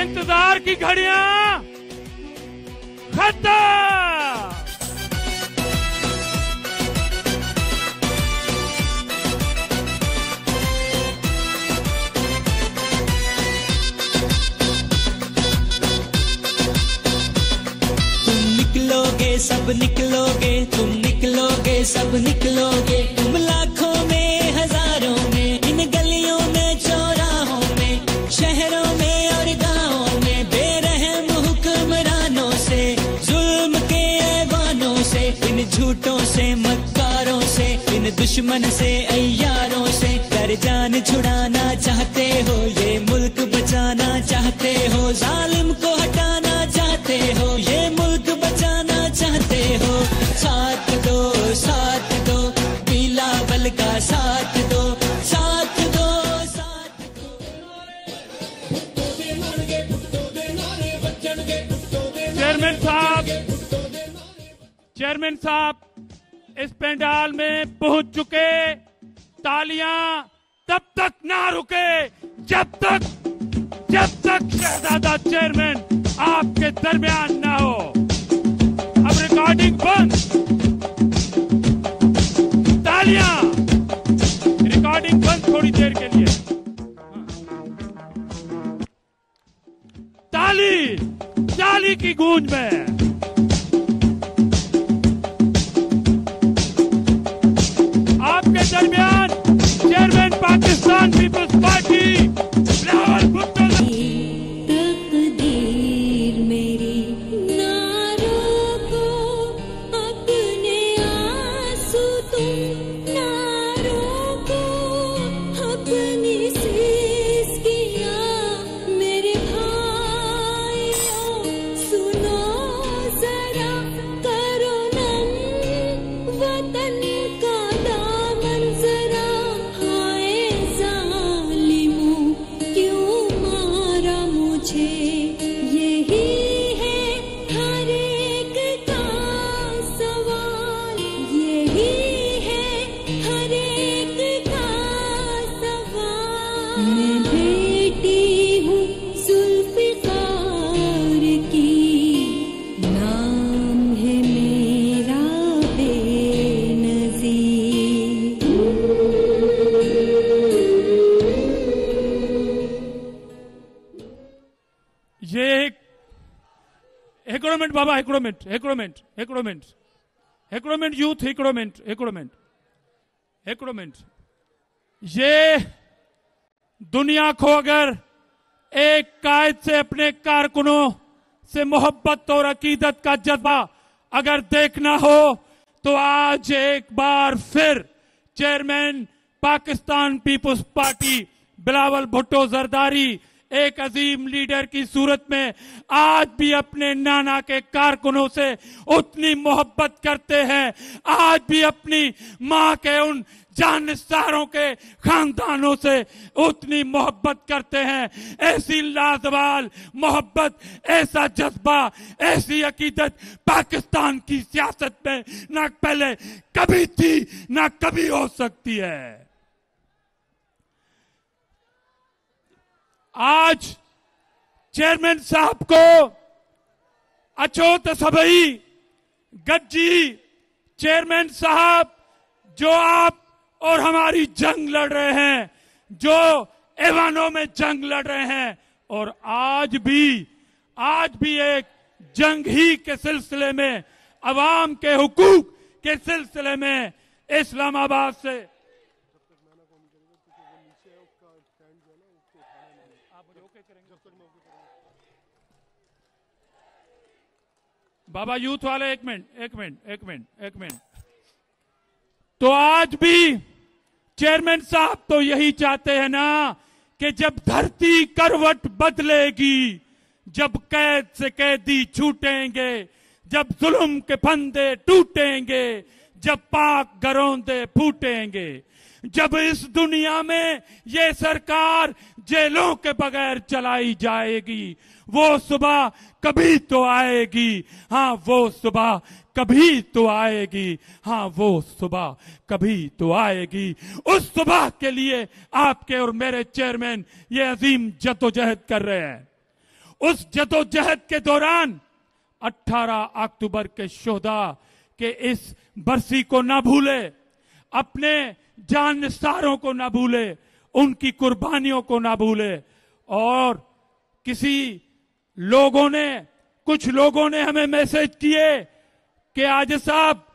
इंतजार की घड़ियां खत्म। सब निकलोगे, तुम निकलोगे, सब निकलोगे। तुम लाखों में हजारों में, इन गलियों में चौराहों में, शहरों में और गांवों में, बेरहम हुक्मरानों से, जुल्म के ऐवानों से, इन झूठों से, मक्कारों से, इन दुश्मन से, अय्यारों से कर जान छुड़ाना चाहते हो, ये मुल्क बचाना चाहते हो, जालिम को हटाना चाहते हो, ये मुल्क बचाना चाहते हो। साथ दो बिलावल का साथ दो, साथ दो, साथ दो। चेयरमैन साहब इस पंडाल में पहुंच चुके। तालियां तब तक ना रुके जब तक शहजादा चेयरमैन आपके दरमियान ना हो। अब रिकॉर्डिंग बंद। तालियां, रिकॉर्डिंग बंद थोड़ी देर के लिए। ताली की गूंज में आपके दरमियान chairman Pakistan peoples party Bilawal Bhutto. बाबा हेक्रोमेंट यूथ हेक्रोमेंट। ये दुनिया को अगर एक कायद से अपने कारकुनों से मोहब्बत और अकीदत का जज्बा अगर देखना हो तो आज एक बार फिर chairman Pakistan peoples party Bilawal Bhutto Zardari एक अजीम लीडर की सूरत में आज भी अपने नाना के कारकुनों से उतनी मोहब्बत करते हैं, आज भी अपनी मां के उन जानसारों के खानदानों से उतनी मोहब्बत करते हैं। ऐसी लाजवाल मोहब्बत, ऐसा जज्बा, ऐसी अकीदत पाकिस्तान की सियासत में ना पहले कभी थी ना कभी हो सकती है। आज चेयरमैन साहब को अछूत सबई गज्जी चेयरमैन साहब जो आप और हमारी जंग लड़ रहे हैं, जो ऐवानों में जंग लड़ रहे हैं, और आज भी एक जंग ही के सिलसिले में, अवाम के हुकूक के सिलसिले में इस्लामाबाद से बाबा यूथ वाले एक मिनट। तो आज भी चेयरमैन साहब तो यही चाहते हैं ना कि जब धरती करवट बदलेगी, जब कैद से कैदी छूटेंगे, जब जुल्म के फंदे टूटेंगे, जब पाक गरौंदे फूटेंगे, जब इस दुनिया में ये सरकार जेलों के बगैर चलाई जाएगी, वो सुबह कभी तो आएगी। हाँ, वो सुबह कभी तो आएगी। हाँ, वो सुबह कभी तो आएगी। उस सुबह के लिए आपके और मेरे चेयरमैन ये अजीम जद्दोजहद कर रहे हैं। उस जदोजहद के दौरान 18 अक्टूबर के शोहदा के इस बरसी को ना भूले, अपने जान निसारों को ना भूले, उनकी कुर्बानियों को ना भूले। और कुछ लोगों ने हमें मैसेज किए कि आज साहब,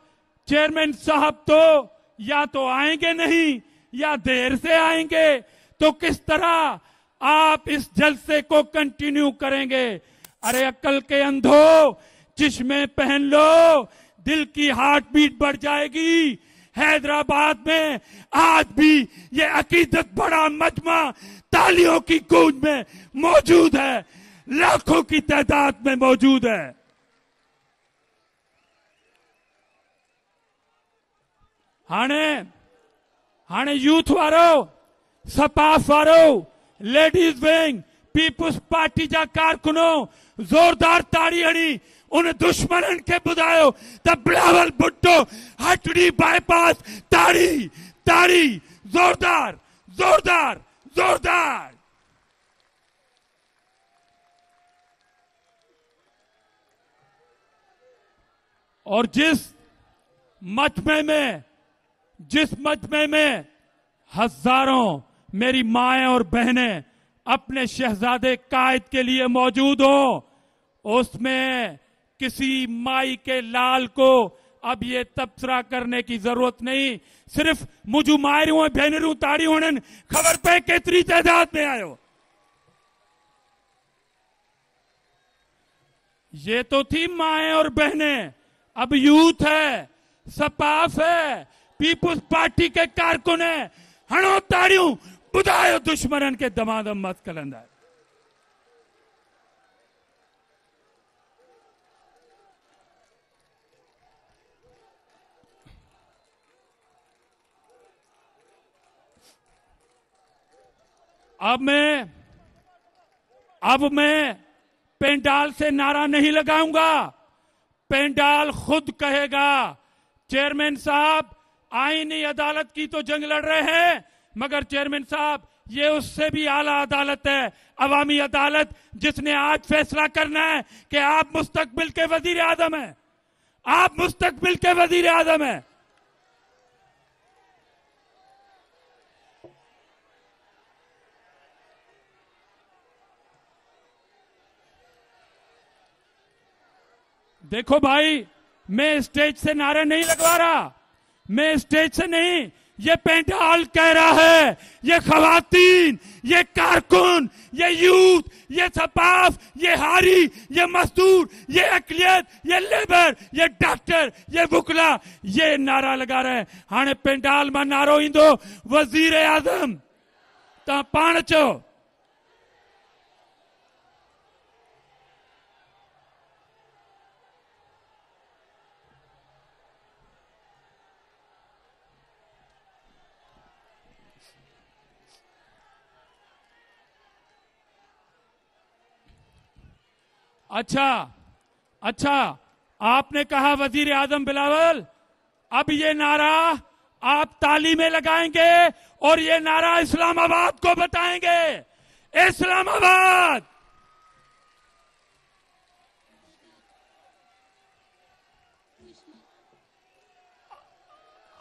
चेयरमैन साहब तो या तो आएंगे नहीं या देर से आएंगे, तो किस तरह आप इस जलसे को कंटिन्यू करेंगे? अरे अक्ल के अंधो, चश्मे पहन लो, दिल की हार्ट बीट बढ़ जाएगी। हैदराबाद में आज भी ये अकीदत बड़ा मजमा तालियों की गूंज में मौजूद है, लाखों की तादाद में मौजूद है। हाणे यूथ वारो, सपाफ वारो, लेडीज विंग, पीपुल्स पार्टी जा कारकुनो जोरदार ताड़ी हणी उन दुश्मनन के बुधायो त बिलावल भुट्टो हटड़ी बाईपास ताड़ी ताड़ी जोरदार जोरदार जोरदार। और जिस मजमे में हजारों मेरी माएं और बहनें अपने शहजादे कायद के लिए मौजूद हो, उसमें किसी माई के लाल को अब ये तबसरा करने की जरूरत नहीं। सिर्फ मुझू मायरू भेनरू ताड़ी होने खबर पे केतरी तादाद में आयो। ये तो थी माएं और बहनें, अब यूथ है, सपाफ है, पीपुल्स पार्टी के कारकुन है। हणो ताड़ियों बुधायो दुश्मनन के दमादम मत कलंदा। अब मैं पेंडाल से नारा नहीं लगाऊंगा, पेंडाल खुद कहेगा। चेयरमैन साहब आईनी अदालत की तो जंग लड़ रहे हैं, मगर चेयरमैन साहब ये उससे भी आला अदालत है, अवामी अदालत, जिसने आज फैसला करना है कि आप मुस्तकबिल के वजीर आजम हैं, आप मुस्तकबिल के वजीर आजम हैं। देखो भाई, मैं स्टेज से नारे नहीं लगवा रहा, मैं स्टेज से नहीं, ये पेंडाल कह रहा है, ये खवातीन, ये कारकुन, ये यूथ, ये सपाफ, ये हारी, ये मजदूर, ये अकलियत, ये लेबर, ये डॉक्टर, ये वुकला, ये नारा लगा रहे हैं। हाणे पेंडाल में नारो ईंदो वजीर आजम, ता पाण चो। अच्छा, आपने कहा वजीर आजम बिलावल, अब ये नारा आप ताली में लगाएंगे और ये नारा इस्लामाबाद को बताएंगे। इस्लामाबाद।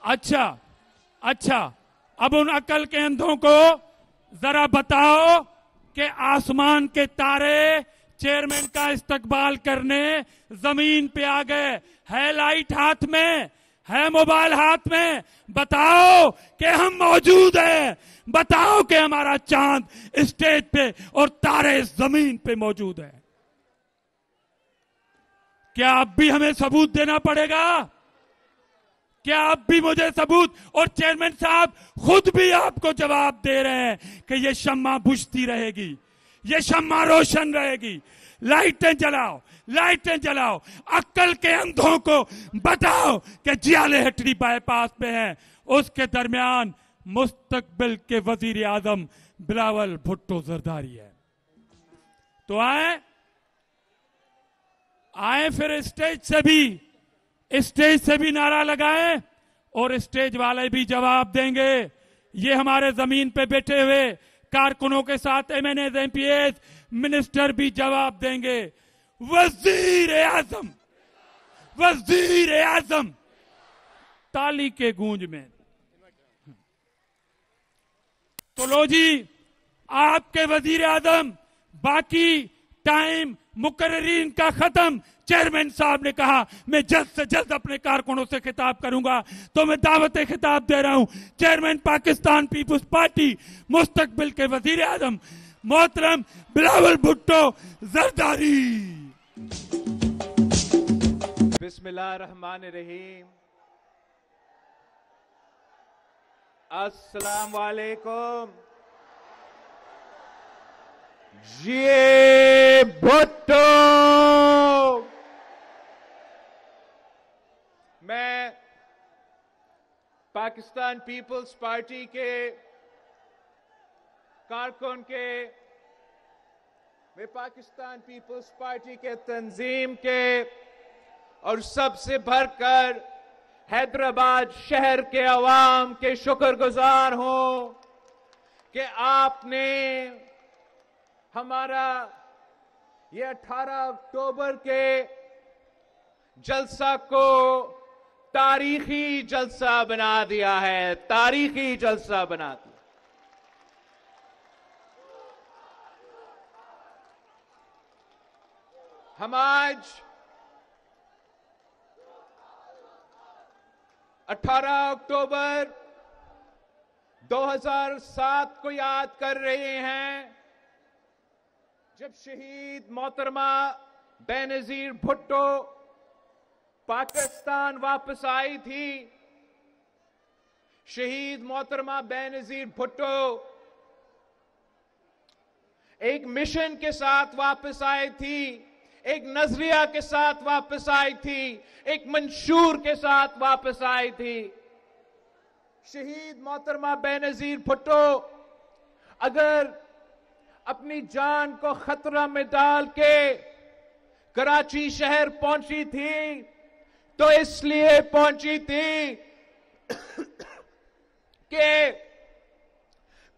अच्छा, अब उन अकल के अंधों को जरा बताओ कि आसमान के तारे चेयरमैन का इस्तकबाल करने जमीन पे आ गए, है लाइट हाथ में, है मोबाइल हाथ में, बताओ कि हम मौजूद हैं, बताओ कि हमारा चांद स्टेज पे और तारे जमीन पे मौजूद है। क्या अब भी हमें सबूत देना पड़ेगा? क्या अब भी मुझे सबूत? और चेयरमैन साहब खुद भी आपको जवाब दे रहे हैं कि ये शम्मा बुझती रहेगी, ये शम्मा रोशन रहेगी। लाइटें जलाओ, लाइटें जलाओ, अक्ल के अंधों को बताओ कि जियाले हटड़ी बाईपास पे हैं, उसके दरमियान मुस्तकबिल के वजीर आजम बिलावल भुट्टो जरदारी है। तो आए फिर स्टेज से भी नारा लगाएं और स्टेज वाले भी जवाब देंगे। ये हमारे जमीन पे बैठे हुए कारकुनों के साथ MNAs, MPAs, मिनिस्टर भी जवाब देंगे। वजीर आजम, वजीर आजम, ताली के गूंज में। तो लो जी, आपके वजीर आजम, बाकी टाइम मुकर्रीन का खत्म। चेयरमैन साहब ने कहा मैं जल्द से जल्द अपने कारकुनों से खिताब करूंगा, तो मैं दावत खिताब दे रहा हूं चेयरमैन पाकिस्तान पीपुल्स पार्टी मुस्तकबिल के वजीर आजम मोहतरम बिलावल भुट्टो जरदारी। बिस्मिल्लाहिर्रहमानिर्रहीम। अस्सलाम वालेकुम। ये भुट्टो। मैं पाकिस्तान पीपल्स पार्टी के कारकुन के, मैं पाकिस्तान पीपल्स पार्टी के तंजीम के और सबसे भरकर हैदराबाद शहर के अवाम के शुक्रगुजार हूं कि आपने हमारा ये 18 अक्टूबर के जलसा को तारीखी जलसा बना दिया है, तारीखी जलसा बना दिया। हम आज 18 अक्टूबर 2007 को याद कर रहे हैं, जब शहीद मोहतरमा बेनजीर भुट्टो पाकिस्तान वापस आई थी। शहीद मोहतरमा बेनजीर भुट्टो एक मिशन के साथ वापस आई थी, एक नजरिया के साथ वापस आई थी, एक मंशूर के साथ वापस आई थी। शहीद मोहतरमा बेनजीर भुट्टो अगर अपनी जान को खतरा में डाल के कराची शहर पहुंची थी तो इसलिए पहुंची थी कि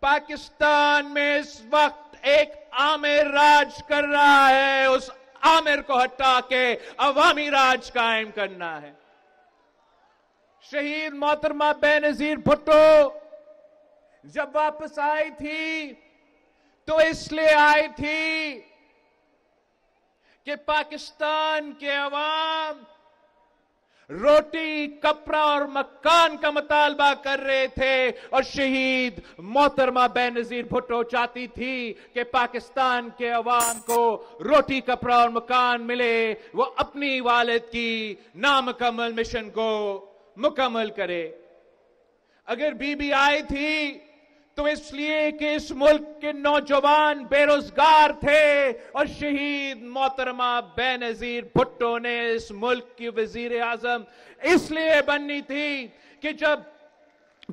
पाकिस्तान में इस वक्त एक आमिर राज कर रहा है, उस आमिर को हटा के अवामी राज कायम करना है। शहीद मोहतरमा बेनजीर भुट्टो जब वापस आई थी तो इसलिए आई थी कि पाकिस्तान के अवाम रोटी, कपड़ा और मकान का मुतालबा कर रहे थे और शहीद मोहतरमा बेनजीर भुट्टो चाहती थी कि पाकिस्तान के अवाम को रोटी, कपड़ा और मकान मिले, वो अपनी वालिद की नामुकम्मल मिशन को मुकम्मल करे। अगर बीबी आई थी तो इसलिए कि इस मुल्क के नौजवान बेरोजगार थे और शहीद मोहतरमा बेनजीर भुट्टो ने इस मुल्क की वजीर आजम इसलिए बननी थी कि जब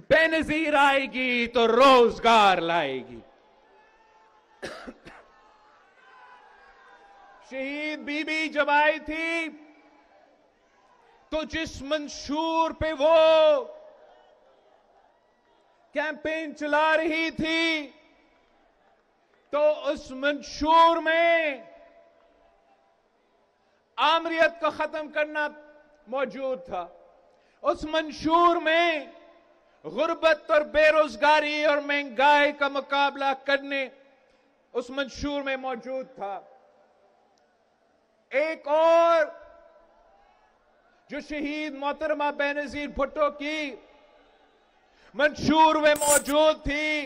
बेनजीर आएगी तो रोजगार लाएगी। शहीद बीबी जब आई थी तो जिस मंशूर पे वो कैंपेन चला रही थी तो उस मंशूर में आमरियत को खत्म करना मौजूद था। उस मंशूर में गुर्बत और बेरोजगारी और महंगाई का मुकाबला करने उस मंशूर में मौजूद था। एक और जो शहीद मोहतरमा बेनजीर भुट्टो की मंशूर में मौजूद थी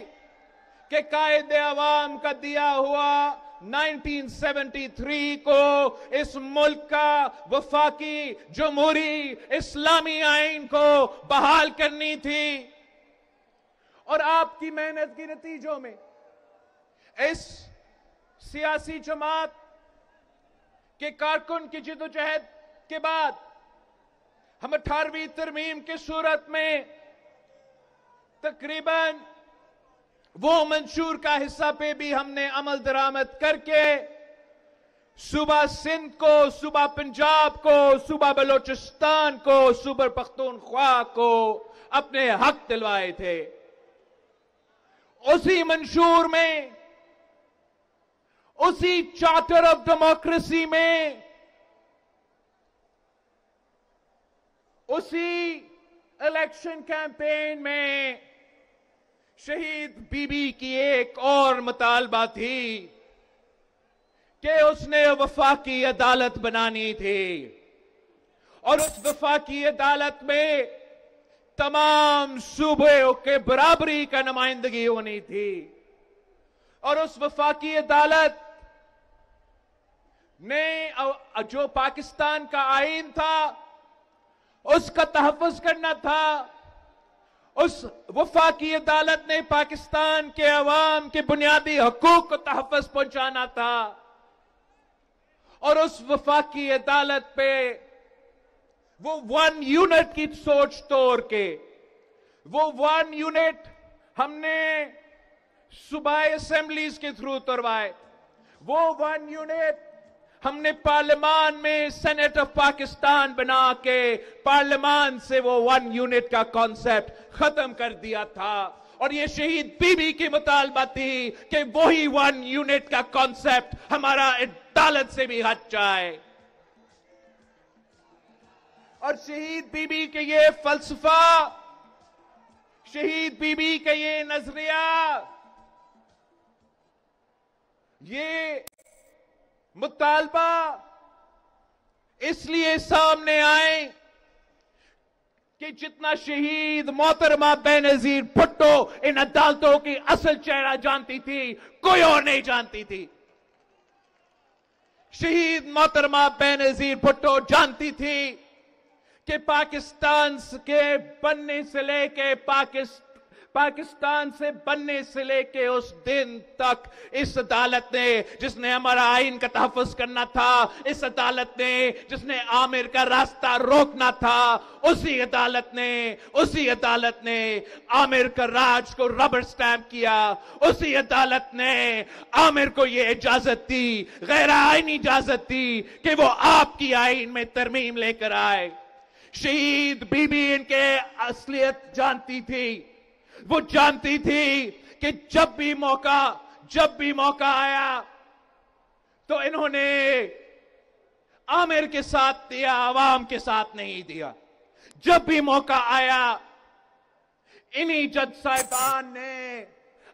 कि कायदे अवाम का दिया हुआ 1973 को इस मुल्क का वफाकी जमहूरी इस्लामी आइन को बहाल करनी थी। और आपकी मेहनत के नतीजों में इस सियासी जमात के कारकुन की जिद्दोजहद के बाद हम 18वीं तरमीम की सूरत में तकरीबन वो मंशूर का हिस्सा पे भी हमने अमल दरामद करके सूबा सिंध को, सूबा पंजाब को, सूबा बलोचिस्तान को, सूबा पख्तूनख्वा को अपने हक दिलवाए थे। उसी मंशूर में उसी चार्टर ऑफ डेमोक्रेसी में, उसी इलेक्शन कैंपेन में शहीद बीबी की एक और मुतालबा थी कि उसने वफाकी अदालत बनानी थी और उस वफाकी अदालत में तमाम सूबों के बराबरी का नुमाइंदगी होनी थी और उस वफाकी अदालत ने जो पाकिस्तान का आईन था उसका तहफ़्फ़ुज़ करना था। उस वफाकी अदालत ने पाकिस्तान के अवाम के बुनियादी हकूक को तहफ़्फ़ुज़ पहुंचाना था और उस वफाकी अदालत पे वो 1 यूनिट की सोच तोड़ के, वो 1 यूनिट हमने सूबाई असेंबलीज के थ्रू तोड़वाए, वो 1 यूनिट हमने पार्लियामान में सेनेट ऑफ पाकिस्तान बना के पार्लियामान से वो 1 यूनिट का कॉन्सेप्ट खत्म कर दिया था और ये शहीद बीबी की मुतालबा थी कि वही 1 यूनिट का कॉन्सेप्ट हमारा अदालत से भी हट जाए। और शहीद बीबी के ये फलसफा, शहीद बीबी का ये नजरिया, ये मुतालबा इसलिए सामने आए कि जितना शहीद मोहतरमा बेनजीर भुट्टो इन अदालतों की असल चेहरा जानती थी, कोई और नहीं जानती थी। शहीद मोहतरमा बेनजीर भुट्टो जानती थी कि पाकिस्तान के बनने से लेके पाकिस्तान से बनने से लेके उस दिन तक इस अदालत ने, जिसने हमारा आइन का तहफ़्फ़ुज़ करना था, इस अदालत ने जिसने आमिर का रास्ता रोकना था, उसी अदालत ने आमिर का राज को रबर स्टैंप किया। उसी अदालत ने आमिर को यह इजाजत दी, गैर आईनी इजाजत दी कि वो आपकी आइन में तरमीम लेकर आए। शहीद बीबी इनके असलियत जानती थी। वो जानती थी कि जब भी मौका आया तो इन्होंने आमिर के साथ दिया, आवाम के साथ नहीं दिया। जब भी मौका आया इन्हीं जज साहिबान ने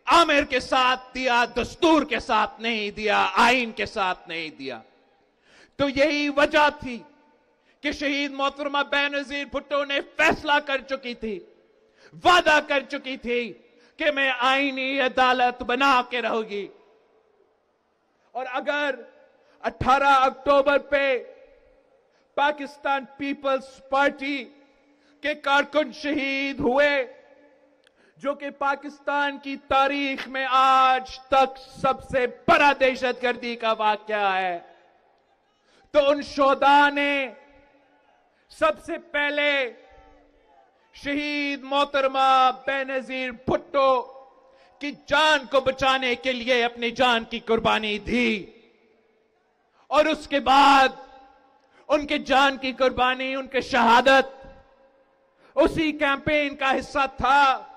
आमिर के साथ दिया, दस्तूर के साथ नहीं दिया, आइन के साथ नहीं दिया। तो यही वजह थी कि शहीद मोहतरमा बेनजीर भुट्टो ने फैसला कर चुकी थी, वादा कर चुकी थी कि मैं आईनी अदालत बना के रहूंगी। और अगर 18 अक्टूबर पे पाकिस्तान पीपल्स पार्टी के कारकुन शहीद हुए, जो कि पाकिस्तान की तारीख में आज तक सबसे बड़ा दहशतगर्दी का वाकया है, तो उन शोहदा ने सबसे पहले शहीद मोहतरमा बेनजीर भुट्टो की जान को बचाने के लिए अपनी जान की कुर्बानी दी। और उसके बाद उनके जान की कुर्बानी, उनके शहादत उसी कैंपेन का हिस्सा था,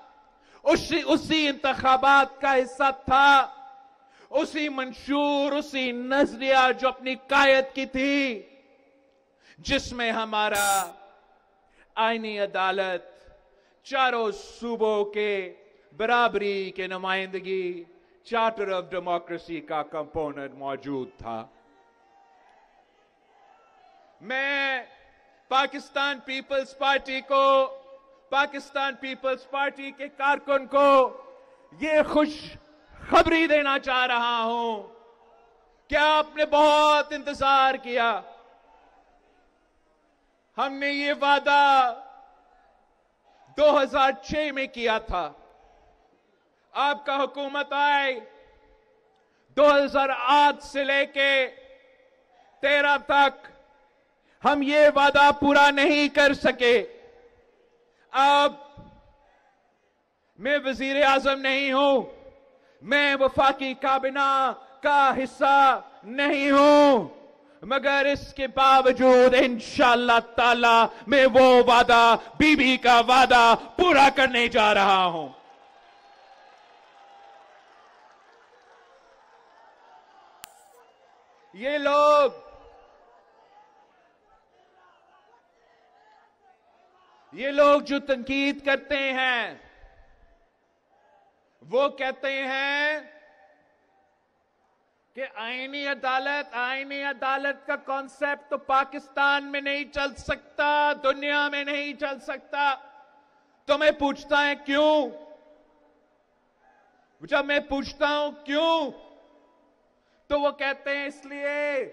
उसी इंतखाबात का हिस्सा था, उसी मंशूर, उसी नजरिया जो अपनी कायद की थी, जिसमें हमारा आईनी अदालत, चारों सूबों के बराबरी के नुमाइंदगी, चार्टर ऑफ डेमोक्रेसी का कंपोनेंट मौजूद था। मैं पाकिस्तान पीपल्स पार्टी के कारकुन को यह खुश खबरी देना चाह रहा हूं कि आपने बहुत इंतजार किया। हमने ये वादा 2006 में किया था। आपका हुकूमत आए 2008 से लेके 13 तक हम ये वादा पूरा नहीं कर सके। अब मैं वजीर आजम नहीं हूं, मैं वफाकी काबिना का हिस्सा नहीं हूं, मगर इसके बावजूद इंशाअल्लाह ताला मैं वो वादा, बीबी का वादा पूरा करने जा रहा हूं। ये लोग जो तनकीद करते हैं, वो कहते हैं कि आईनी अदालत का कॉन्सेप्ट तो पाकिस्तान में नहीं चल सकता, दुनिया में नहीं चल सकता। तो मैं पूछता है क्यों? जब मैं पूछता हूं क्यों, तो वो कहते हैं इसलिए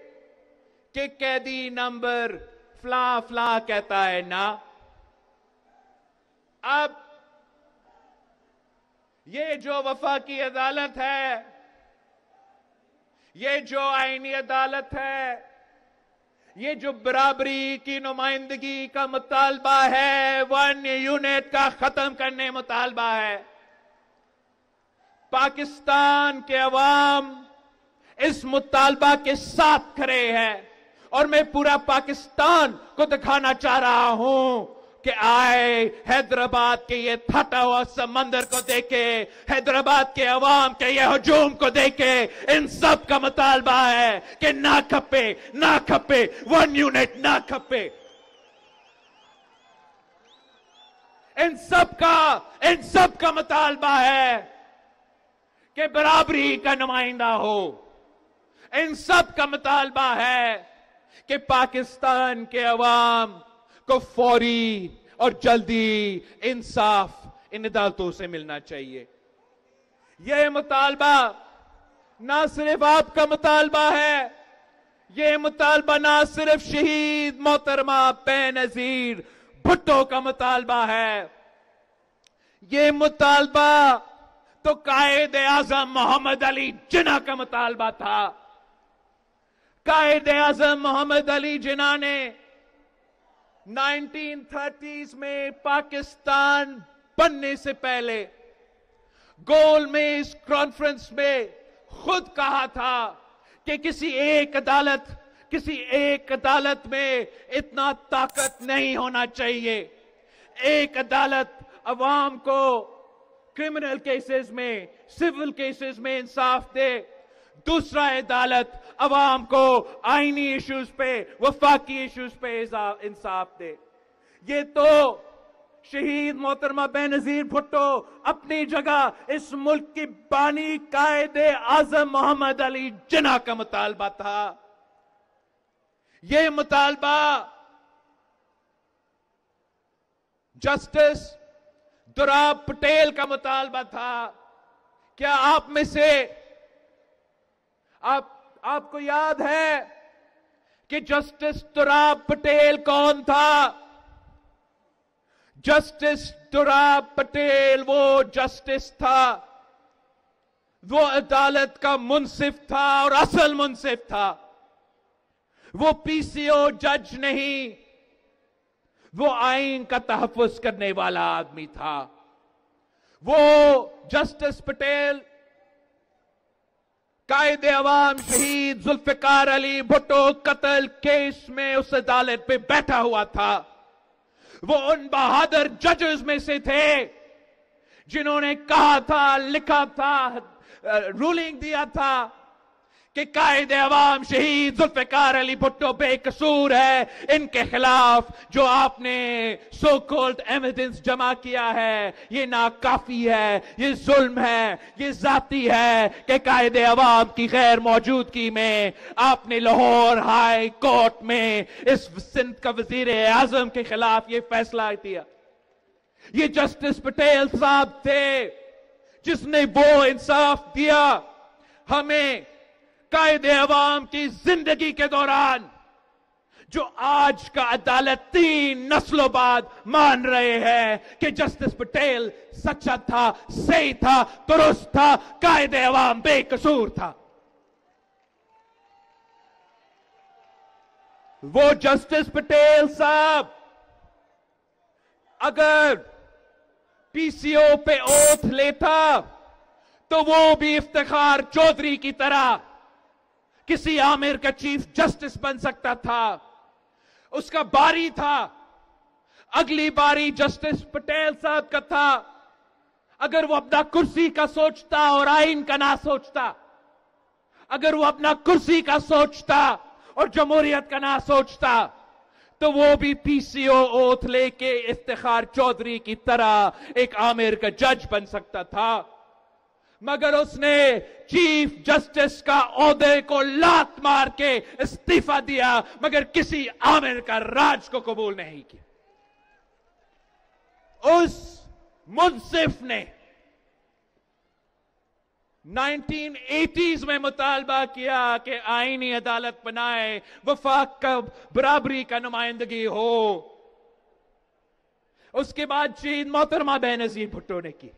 कि कैदी नंबर फला फला कहता है ना। अब ये जो वफाकी अदालत है, ये जो आईनी अदालत है, ये जो बराबरी की नुमाइंदगी का मुतालबा है, 1 यूनिट का खत्म करने मुतालबा है, पाकिस्तान के अवाम इस मुतालबा के साथ खड़े हैं। और मैं पूरा पाकिस्तान को दिखाना चाह रहा हूं कि आए हैदराबाद के ये फटा हुआ समंदर को देखे, हैदराबाद के अवाम के ये हुजूम को देखे, इन सब का मुतालबा है कि ना खपे, 1 यूनिट ना खपे। इन सब का मुतालबा है कि बराबरी का नुमाइंदा हो। इन सब का मुतालबा है कि पाकिस्तान के अवाम को फौरी और जल्दी इंसाफ इन अदालतों से मिलना चाहिए। यह मुतालबा ना सिर्फ आपका मुतालबा है, यह मुतालबा ना सिर्फ शहीद मोहतरमा बेनजीर भुट्टो का मुतालबा है, यह मुतालबा तो कायद आजम मोहम्मद अली जिन्ना का मुतालबा था। कायद आजम मोहम्मद अली जिन्ना ने 1930s में पाकिस्तान बनने से पहले गोलमेज कॉन्फ्रेंस में खुद कहा था कि किसी एक अदालत में इतना ताकत नहीं होना चाहिए। एक अदालत अवाम को क्रिमिनल केसेस में, सिविल केसेस में इंसाफ दे, दूसरा अदालत अवाम को आईनी इश्यूज पे, वफाकी इश्यूज पे इंसाफ दे। ये तो शहीद मोहतरमा बेनजीर भुट्टो अपनी जगह इस मुल्क की बानी कायद आजम मोहम्मद अली जिन्ना का मुतालबा था। ये मुतालबा जस्टिस दुराब पटेल का मुतालबा था। क्या आप में से आपको याद है कि जस्टिस दुराब पटेल कौन था? जस्टिस दुराब पटेल वो जस्टिस था, वो अदालत का मुंसिफ था और असल मुंसिफ था। वो पीसीओ जज नहीं, वो आइन का तहफ्फुज करने वाला आदमी था। वो जस्टिस पटेल कायदे अवाम शहीद जुल्फिकार अली भुट्टो कत्ल केस में उस अदालत पे बैठा हुआ था। वो उन बहादुर जजेस में से थे जिन्होंने कहा था, लिखा था, रूलिंग दिया था कि कायदे अवाम शहीद जुल्फिकार अली भुट्टो बेकसूर है। इनके खिलाफ जो आपने सो कॉल्ड एविडेंस जमा किया है, ये नाकाफी है, ये जुल्म है, ये जाती है कि कायदे अवाम की गैर मौजूदगी में आपने लाहौर हाई कोर्ट में इस सिंध का वजीर आजम के खिलाफ ये फैसला दिया। ये जस्टिस पटेल साहब थे जिसने वो इंसाफ दिया हमें कायदे अवाम की जिंदगी के दौरान, जो आज का अदालत 3 नस्लों बाद मान रहे हैं कि जस्टिस पटेल सच्चा था, सही था, दुरुस्त था, कायदे अवाम बेकसूर था। वो जस्टिस पटेल साहब अगर पीसीओ पे ओथ लेता तो वो भी इफ्तिखार चौधरी की तरह किसी आमिर का चीफ जस्टिस बन सकता था। उसका बारी था, अगली बारी जस्टिस पटेल साहब का था। अगर वो अपना कुर्सी का सोचता और आइन का ना सोचता, अगर वो अपना कुर्सी का सोचता और जमहूरियत का ना सोचता तो वो भी पीसीओ ओथ लेके इफ्तिखार चौधरी की तरह एक आमिर का जज बन सकता था, मगर उसने चीफ जस्टिस का ओहदे को लात मार के इस्तीफा दिया, मगर किसी आमिर का राज को कबूल नहीं किया। उस मुंसिफ ने 1980s में मुतालबा किया कि आईनी अदालत बनाए, वफाक का बराबरी का नुमाइंदगी हो। उसके बाद शहीद मोहतरमा बेनजीर भुट्टो ने की।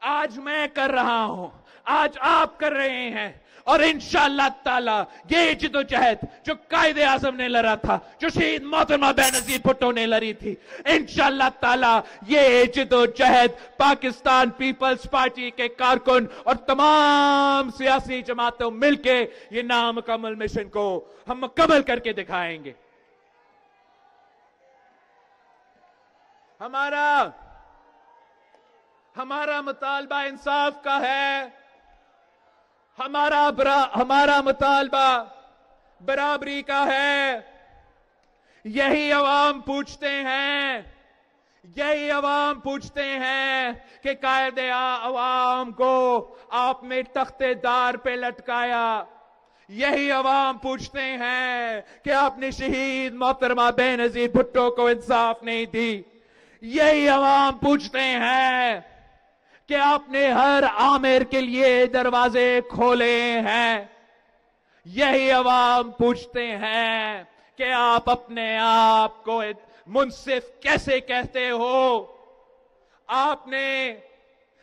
आज मैं कर रहा हूं, आज आप कर रहे हैं, और इंशाअल्लाह ताला ये जिदोजहद जो कायदे आजम ने लड़ा था, जो शहीद मोहतरमा बेनजीर भुट्टो ने लड़ी थी, इंशाअल्लाह ताला ये जिदोजहद पाकिस्तान पीपल्स पार्टी के कारकुन और तमाम सियासी जमातों मिलके ये नामुकम्मल मिशन को हम मुकम्मल करके दिखाएंगे। हमारा मुतालबा इंसाफ का है, हमारा मुतालबा बराबरी का है। यही अवाम पूछते हैं कि कायदे अवाम को आपने तख्तेदार पे लटकाया। यही अवाम पूछते हैं कि आपने शहीद मोहतरमा बेनजीर भुट्टो को इंसाफ नहीं दी। यही अवाम पूछते हैं कि आपने हर आमिर के लिए दरवाजे खोले हैं। यही अवाम पूछते हैं कि आप अपने आप को मुंसिफ कैसे कहते हो। आपने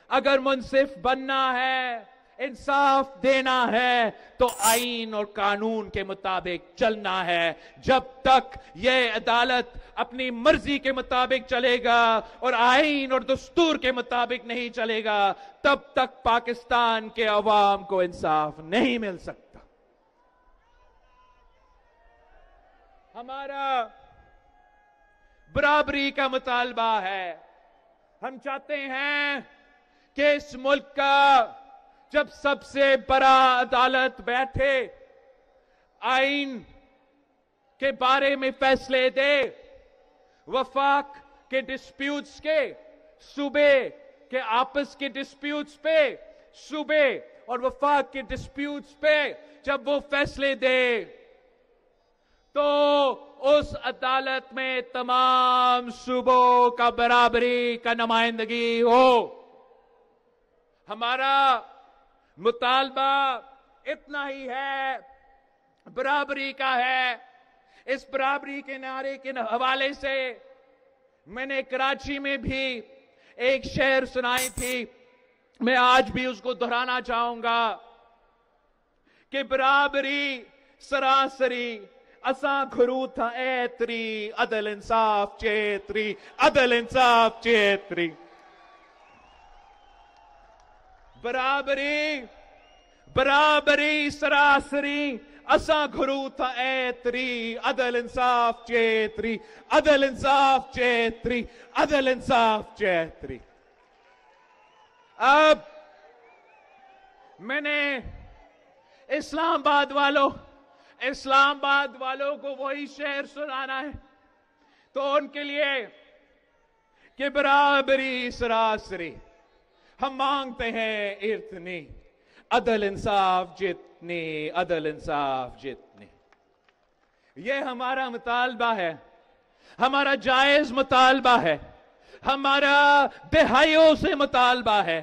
अगर मुंसिफ बनना है, इंसाफ देना है, तो आईन और कानून के मुताबिक चलना है। जब तक यह अदालत अपनी मर्जी के मुताबिक चलेगा और आईन और दस्तूर के मुताबिक नहीं चलेगा, तब तक पाकिस्तान के अवाम को इंसाफ नहीं मिल सकता। हमारा बराबरी का मुतालबा है। हम चाहते हैं कि इस मुल्क का जब सबसे बड़ा अदालत बैठे, आईन के बारे में फैसले दे, वफाक के डिस्प्यूट्स के, सूबे के आपस के डिस्प्यूट्स पे, सूबे और वफाक के डिस्प्यूट्स पे जब वो फैसले दे, तो उस अदालत में तमाम सूबों का बराबरी का नुमाइंदगी हो। हमारा मुतालबा इतना ही है, बराबरी का है। इस बराबरी के नारे के हवाले से मैंने कराची में भी एक शेर सुनाई थी, मैं आज भी उसको दोहराना चाहूंगा कि बराबरी सरासरी असा घरू था ऐतरी, अदल इंसाफ चेतरी, अदल इंसाफ चेतरी। बराबरी सरासरी असा घरू था ऐतरी, अदल इंसाफ चेतरी, अदल इंसाफ चेतरी, अदल इंसाफ चेतरी। अब मैंने इस्लामाबाद वालों को वही शेर सुनाना है, तो उनके लिए कि बराबरी सरासरी हम मांगते हैं इतनी, अदल इंसाफ जितनी, अदल इंसाफ जितनी। ये हमारा मुतालबा है, हमारा जायज मुतालबा है, हमारा दहाइयों से मुतालबा है।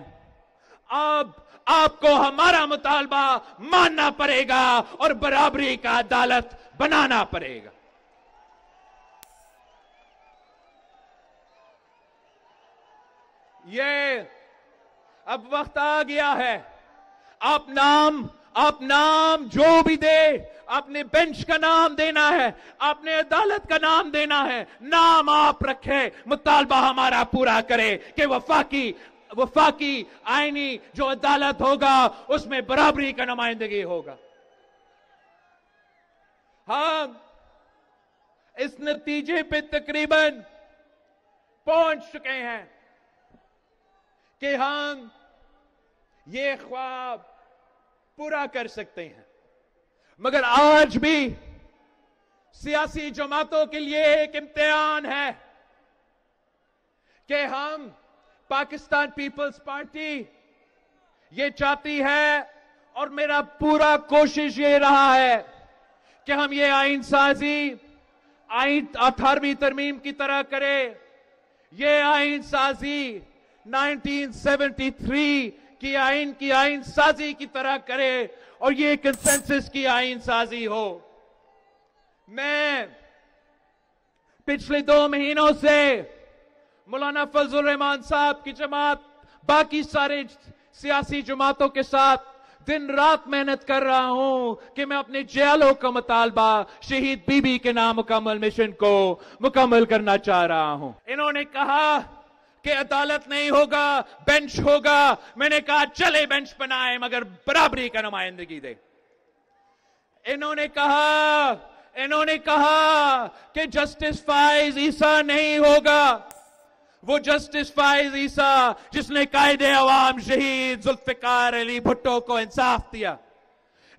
अब आपको हमारा मुतालबा मानना पड़ेगा और बराबरी का अदालत बनाना पड़ेगा। ये अब वक्त आ गया है, आप नाम जो भी दे, आपने बेंच का नाम देना है, आपने अदालत का नाम देना है, नाम आप रखे, मुतालबा हमारा पूरा करे कि वफाकी आईनी जो अदालत होगा उसमें बराबरी का नुमाइंदगी होगा। हम इस नतीजे पे तकरीबन पहुंच चुके हैं कि हम ये ख्वाब पूरा कर सकते हैं। मगर आज भी सियासी जमातों के लिए एक इम्तिहान है कि हम पाकिस्तान पीपल्स पार्टी ये चाहती है, और मेरा पूरा कोशिश ये रहा है कि हम ये आईन साजी आईन 18वीं तरमीम की तरह करें। ये आईन साजी 1973 की आईन साजी की तरह करे और ये कंसेंसस की आईन साजी हो। मैं पिछले 2 महीनों से मौलाना फजल रहमान साहब की जमात, बाकी सारे सियासी जमातों के साथ दिन रात मेहनत कर रहा हूं कि मैं अपने जेलों का मुतालबा शहीद बीबी के नामुकम्मल मिशन को मुकम्मल करना चाह रहा हूं। इन्होंने कहा कि अदालत नहीं होगा, बेंच होगा। मैंने कहा चले बेंच बनाए, मगर बराबरी का नुमाइंदगी दे। इन्होंने कहा कि जस्टिस फाइज ईसा नहीं होगा, वो जस्टिस फाइज ईसा जिसने कायदे अवाम शहीद जुल्फिकार अली भुट्टो को इंसाफ दिया।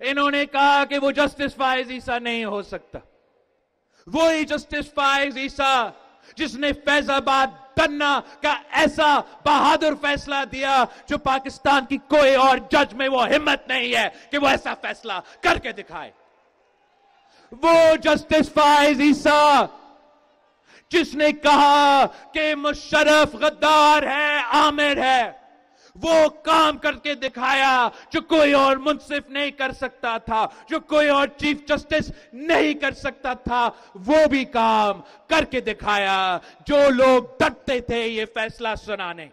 इन्होंने कहा कि वो जस्टिस फाइज ईसा नहीं हो सकता। वही जस्टिस फाइज ईसा जिसने फैजाबाद तन्ना का ऐसा बहादुर फैसला दिया जो पाकिस्तान की कोई और जज में वो हिम्मत नहीं है कि वो ऐसा फैसला करके दिखाए। वो जस्टिस फाइज ईसा जिसने कहा कि मुशर्रफ गद्दार है, आमिर है, वो काम करके दिखाया जो कोई और मुंसिफ नहीं कर सकता था, जो कोई और चीफ जस्टिस नहीं कर सकता था, वो भी काम करके दिखाया। जो लोग डरते थे ये फैसला सुनाने,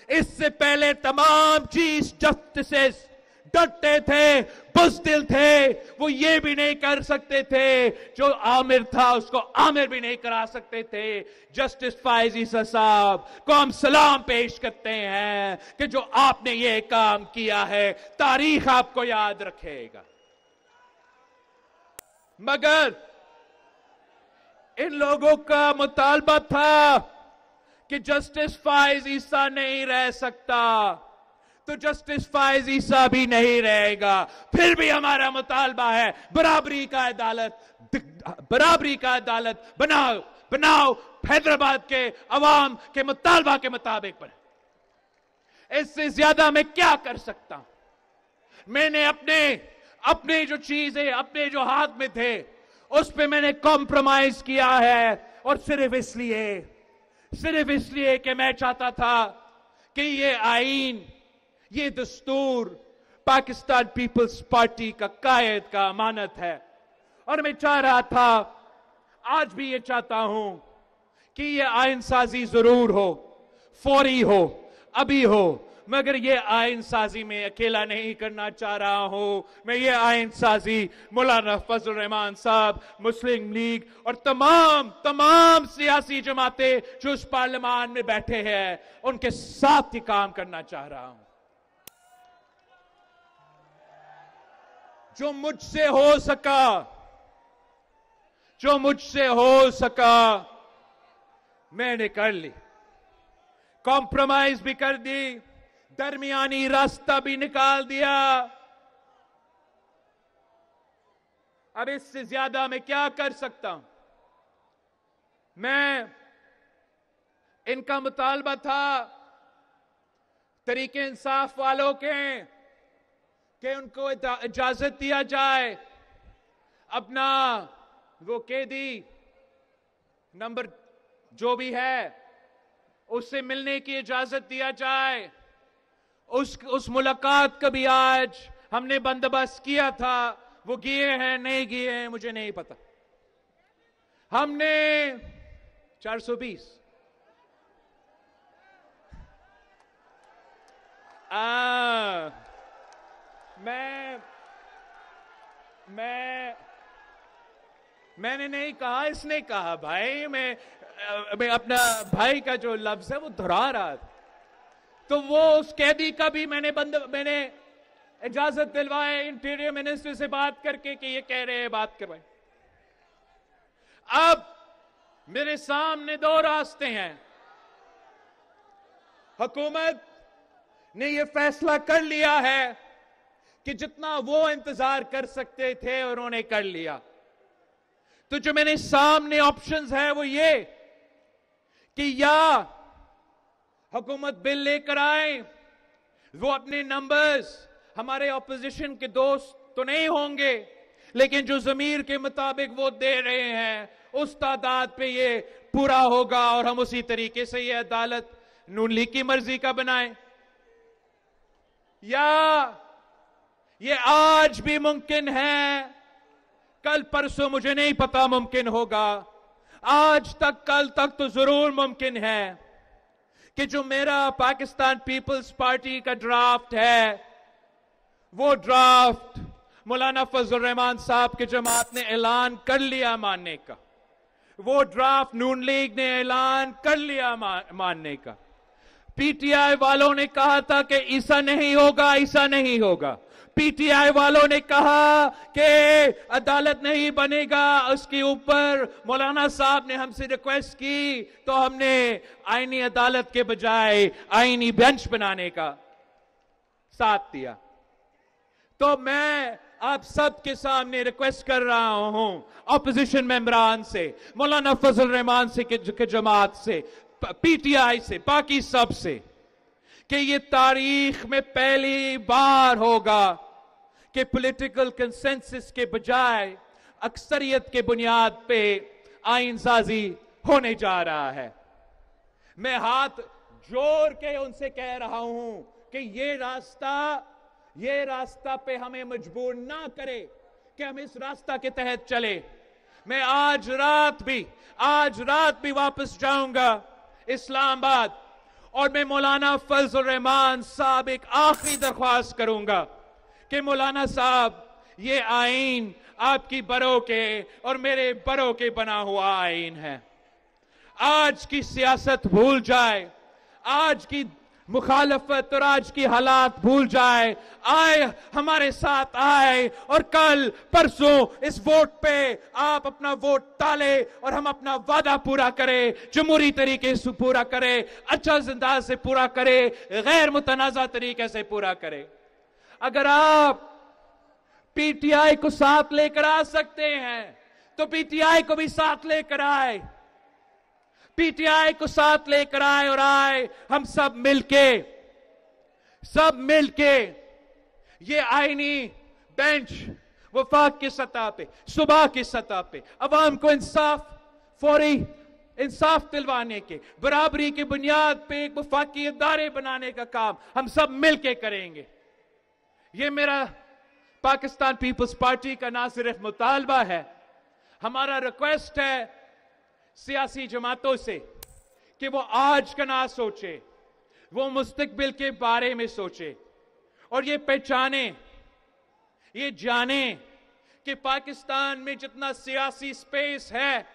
इससे पहले तमाम चीफ जस्टिस डरते थे, बुज़दिल थे, वो ये भी नहीं कर सकते थे, जो आमिर था उसको आमिर भी नहीं करा सकते थे। जस्टिस फाइज ईसा साहब को हम सलाम पेश करते हैं कि जो आपने ये काम किया है, तारीख आपको याद रखेगा। मगर इन लोगों का मुतालबा था कि जस्टिस फाइज ईसा नहीं रह सकता, तो जस्टिस फाइज ईसा भी नहीं रहेगा। फिर भी हमारा मुतालबा है बराबरी का अदालत बनाओ हैदराबाद के अवाम के मुतालबा के मुताबिक बने। इससे ज्यादा मैं क्या कर सकता हूं? मैंने अपने जो चीजें अपने जो हाथ में थे उस पे मैंने कॉम्प्रोमाइज किया है, और सिर्फ इसलिए कि मैं चाहता था कि ये आईन, ये दस्तूर पाकिस्तान पीपल्स पार्टी का कायद का अमानत है। और मैं चाह रहा था, आज भी ये चाहता हूं कि ये आईन साजी जरूर हो, फौरी हो, अभी हो, मगर ये आईन साजी में अकेला नहीं करना चाह रहा हूं। मैं ये आईन साजी मौलाना फजल रहमान साहब, मुस्लिम लीग और तमाम सियासी जमातें जो उस पार्लियामान में बैठे हैं उनके साथ ही काम करना चाह रहा हूं। जो मुझसे हो सका मैंने कर ली, कॉम्प्रोमाइज भी कर दी, दरमियानी रास्ता भी निकाल दिया। अब इससे ज्यादा मैं क्या कर सकता हूं? मैं इनका मुतालबा था तरीके इंसाफ वालों के कि उनको इजाजत दिया जाए अपना वो कैदी नंबर जो भी है उससे मिलने की इजाजत दिया जाए। उस मुलाकात का भी आज हमने बंदोबस्त किया था। वो गए हैं नहीं गए हैं मुझे नहीं पता। हमने 420 मैंने नहीं कहा, इसने कहा। भाई मैं अपना भाई का जो लफ्ज है वो दोहरा रहा था। तो वो उस कैदी का भी मैंने इजाजत दिलवाए इंटीरियर मिनिस्टर से बात करके कि ये कह रहे हैं बात करवाए। अब मेरे सामने 2 रास्ते हैं। हुकूमत ने ये फैसला कर लिया है कि जितना वो इंतजार कर सकते थे उन्होंने कर लिया। तो जो मेरे सामने ऑप्शंस है वो ये कि या हुकूमत बिल लेकर आए, वो अपने नंबर्स हमारे ऑपोजिशन के दोस्त तो नहीं होंगे, लेकिन जो जमीर के मुताबिक वो दे रहे हैं उस तादाद पे ये पूरा होगा और हम उसी तरीके से ये अदालत नून लीग की मर्जी का बनाए। या ये आज भी मुमकिन है, कल परसों मुझे नहीं पता मुमकिन होगा, आज तक कल तक तो जरूर मुमकिन है कि जो मेरा पाकिस्तान पीपल्स पार्टी का ड्राफ्ट है वो ड्राफ्ट मौलाना फजल रहमान साहब की जमात ने ऐलान कर लिया मानने का, वो ड्राफ्ट नून लीग ने ऐलान कर लिया मानने का। पीटीआई वालों ने कहा था कि ऐसा नहीं होगा, ऐसा नहीं होगा। पीटीआई वालों ने कहा कि अदालत नहीं बनेगा, उसके ऊपर मौलाना साहब ने हमसे रिक्वेस्ट की तो हमने आईनी अदालत के बजाय आईनी बेंच बनाने का साथ दिया। तो मैं आप सबके सामने रिक्वेस्ट कर रहा हूं ऑपोजिशन मेंबरान से, मौलाना फजल रहमान से के जमात से, पीटीआई से, बाकी सब से, कि ये तारीख में पहली बार होगा कि पॉलिटिकल कंसेंसस के बजाय अक्सरियत के बुनियाद पे आईन साजी होने जा रहा है। मैं हाथ जोड़ के उनसे कह रहा हूं कि ये रास्ता पे हमें मजबूर ना करे कि हम इस रास्ता के तहत चले। मैं आज रात भी वापस जाऊंगा इस्लामाबाद और मैं मौलाना फजल रहमान साहब एक आखिरी दरख्वास्त करूंगा कि मौलाना साहब, ये आईन आपकी बरों के और मेरे बरों के बना हुआ आईन है। आज की सियासत भूल जाए, आज की मुखालफत और आज की हालात भूल जाए, आए हमारे साथ आए और कल परसों इस वोट पे आप अपना वोट डाले और हम अपना वादा पूरा करें, जमहूरी तरीके से पूरा करें, अच्छा अंदाज से पूरा करें, गैर मुतनाज़ा तरीके से पूरा करें। अगर आप पीटीआई को साथ लेकर आ सकते हैं तो पीटीआई को भी साथ लेकर आए, पीटीआई को साथ लेकर आए और हम सब मिलके ये आईनी बेंच वफाक की सतह पे, सुबह की सतह पे अवाम को फौरी इंसाफ दिलवाने के, बराबरी की बुनियाद पे एक वफाकी इदारे बनाने का काम हम सब मिलके करेंगे। ये मेरा पाकिस्तान पीपल्स पार्टी का ना सिर्फ मुतालबा है, हमारा रिक्वेस्ट है सियासी जमातों से कि वो आज का ना सोचे, वो मुस्तकबिल के बारे में सोचे और ये पहचाने, ये जाने कि पाकिस्तान में जितना सियासी स्पेस है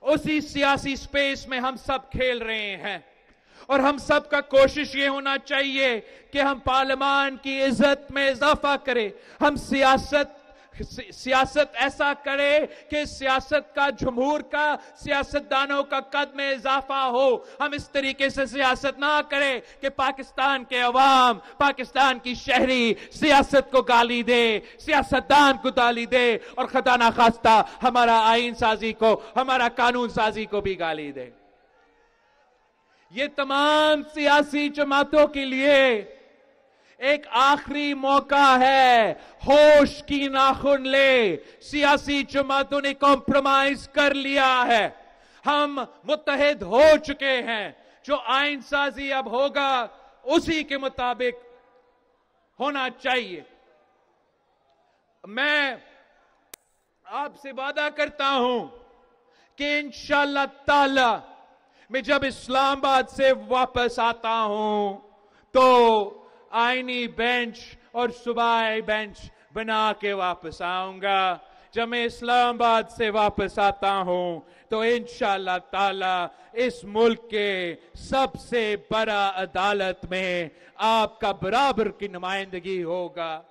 उसी सियासी स्पेस में हम सब खेल रहे हैं और हम सब का कोशिश ये होना चाहिए कि हम पार्लियामान की इज्जत में इजाफा करें, हम सियासत ऐसा करे कि सियासत का, जमहूर का, सियासतदानों का कद में इजाफा हो। हम इस तरीके से सियासत ना करें कि पाकिस्तान के अवाम, पाकिस्तान की शहरी सियासत को गाली दे, सियासतदान को गाली दे और खुदा ना खास्ता हमारा आईन साजी को, हमारा कानून साजी को भी गाली दे। ये तमाम सियासी जमातों के लिए एक आखिरी मौका है, होश की नाखुन ले। सियासी जमातों ने कॉम्प्रोमाइज कर लिया है, हम मुत्तहिद हो चुके हैं, जो आईन साजी अब होगा उसी के मुताबिक होना चाहिए। मैं आपसे वादा करता हूं कि इंशाअल्लाह ताला मैं जब इस्लामाबाद से वापस आता हूं तो आईनी बेंच और सूबाई बेंच बना के वापस आऊंगा। जब मैं इस्लामाबाद से वापस आता हूं तो इंशाअल्लाह ताला इस मुल्क के सबसे बड़ा अदालत में आपका बराबर की नुमाइंदगी होगा।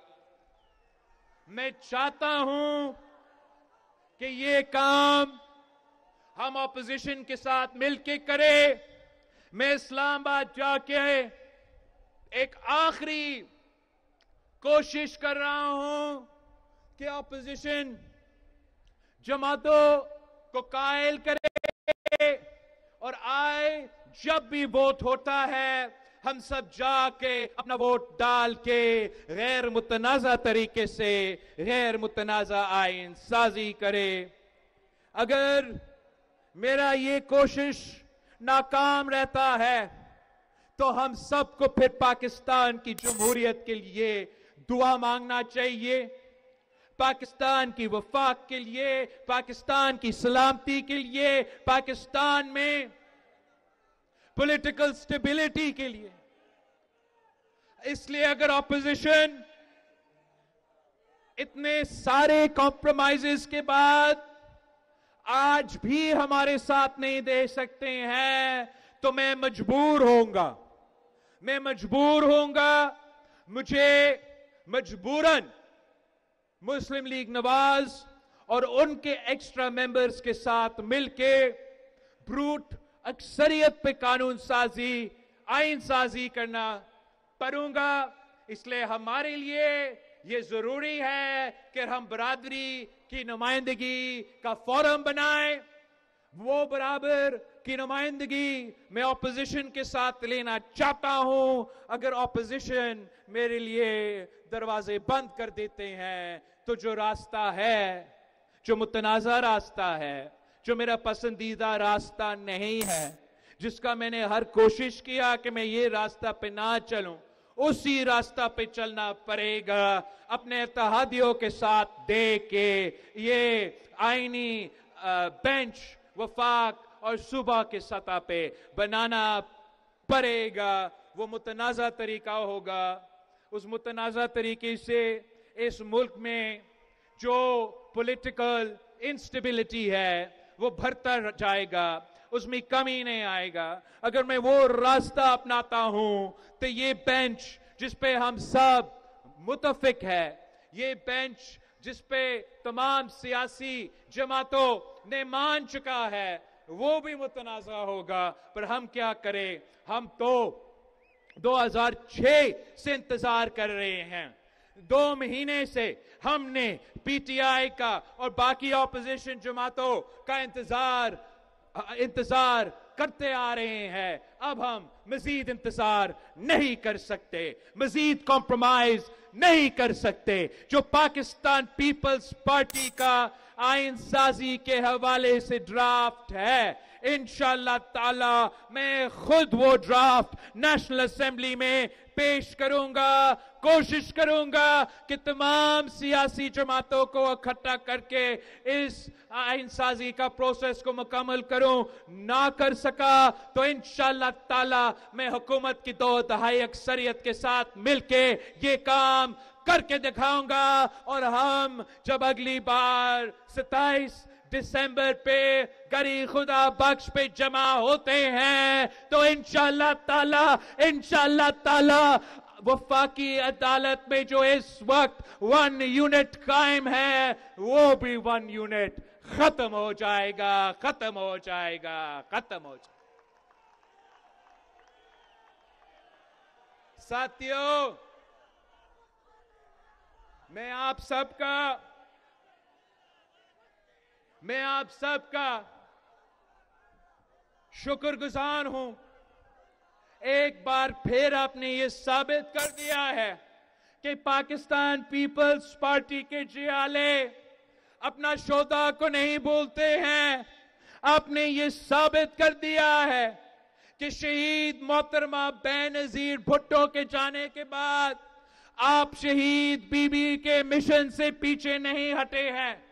मैं चाहता हूं कि ये काम हम ऑपोजिशन के साथ मिलके करें। मैं इस्लामाबाद जाके एक आखिरी कोशिश कर रहा हूं कि ऑपोजिशन जमातों को कायल करे और आए जब भी वोट होता है हम सब जाके अपना वोट डाल के गैर मुतनाज़ा तरीके से गैर मुतनाज़ा आइन साजी करे। अगर मेरा ये कोशिश नाकाम रहता है तो हम सबको फिर पाकिस्तान की जमहूरियत के लिए दुआ मांगना चाहिए, पाकिस्तान की वफाक के लिए, पाकिस्तान की सलामती के लिए, पाकिस्तान में पॉलिटिकल स्टेबिलिटी के लिए। इसलिए अगर ऑपोजिशन इतने सारे कॉम्प्रोमाइजेस के बाद आज भी हमारे साथ नहीं दे सकते हैं तो मैं मजबूर होऊंगा, मुझे मजबूरन मुस्लिम लीग नवाज और उनके एक्स्ट्रा मेंबर्स के साथ मिलके ब्रूट अक्सरियत पे कानून साजी, आइन साजी करना पड़ूंगा। इसलिए हमारे लिए ये जरूरी है कि हम बरादरी की नुमाइंदगी का फोरम बनाएं। वो बराबर की नुमाइंदगी मैं ऑपोजिशन के साथ लेना चाहता हूं। अगर ऑपोजिशन मेरे लिए दरवाजे बंद कर देते हैं तो जो रास्ता है, जो मुतनाज़ा रास्ता है, जो मेरा पसंदीदा रास्ता नहीं है, जिसका मैंने हर कोशिश किया कि मैं ये रास्ता पे ना चलूं, उसी रास्ता पे चलना पड़ेगा। अपने इत्तेहादियों के साथ दे के ये आईनी बेंच वफाक और सूबा के सतह पे बनाना पड़ेगा। वो मुतनाज़ा तरीका होगा। उस मुतनाज़ा तरीके से इस मुल्क में जो पॉलिटिकल इंस्टेबिलिटी है वो बढ़ता जाएगा, उसमें कमी नहीं आएगा। अगर मैं वो रास्ता अपनाता हूं तो ये बेंच जिस पे हम सब मुतफिक है, ये बेंच जिस पे तमाम सियासी जमातों ने मान चुका है, वो भी मुतनाज़ा होगा। पर हम क्या करें? हम तो 2006 से इंतजार कर रहे हैं। 2 महीने से हमने पीटीआई का और बाकी ऑपोजिशन जमातों का इंतजार करते आ रहे हैं। अब हम मजीद इंतजार नहीं कर सकते, मजीद कॉम्प्रोमाइज नहीं कर सकते। जो पाकिस्तान पीपल्स पार्टी का आइन साजी के हवाले से ड्राफ्ट है, इंशाअल्लाह ताला मैं खुद वो ड्राफ्ट नेशनल असेंबली में पेश करूंगा। कोशिश करूंगा कि तमाम सियासी जमातों को इकट्ठा करके इस आइन साजी का प्रोसेस को मुकम्मल करूं। ना कर सका तो इंशाअल्लाह ताला मैं हुकूमत की 2/3 अक्सरियत के साथ मिलके ये काम करके दिखाऊंगा। और हम जब अगली बार 27 दिसंबर पे गरी खुदा बख्श पे जमा होते हैं तो इंशाअल्लाह ताला वफाकी अदालत में जो इस वक्त 1 यूनिट कायम है, वो भी 1 यूनिट खत्म हो जाएगा। साथियों, मैं आप सबका शुक्रगुजार हूं। एक बार फिर आपने ये साबित कर दिया है कि पाकिस्तान पीपल्स पार्टी के जियाले अपना शोधा को नहीं भूलते हैं। आपने ये साबित कर दिया है कि शहीद मोहतरमा बेनजीर भुट्टो के जाने के बाद आप शहीद बीबी के मिशन से पीछे नहीं हटे हैं।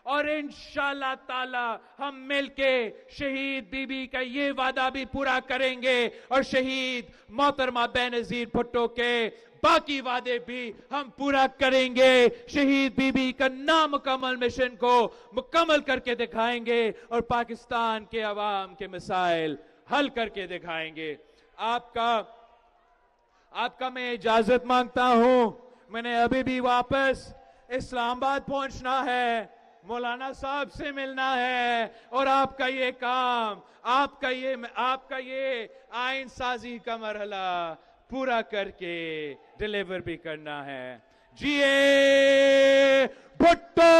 और इंशाअल्लाह ताला हम मिलके शहीद बीबी का ये वादा भी पूरा करेंगे और शहीद मोहतरमा बेनजीर भुट्टो के बाकी वादे भी हम पूरा करेंगे। शहीद बीबी का नामुकम्मल मिशन को मुकम्मल करके दिखाएंगे और पाकिस्तान के अवाम के मसाइल हल करके दिखाएंगे। आपका मैं इजाजत मांगता हूं। मैंने अभी भी वापस इस्लामाबाद पहुंचना है, मौलाना साहब से मिलना है और आपका ये काम, आपका ये आइन साजी का मरहला पूरा करके डिलीवर भी करना है। जिए भुट्टो।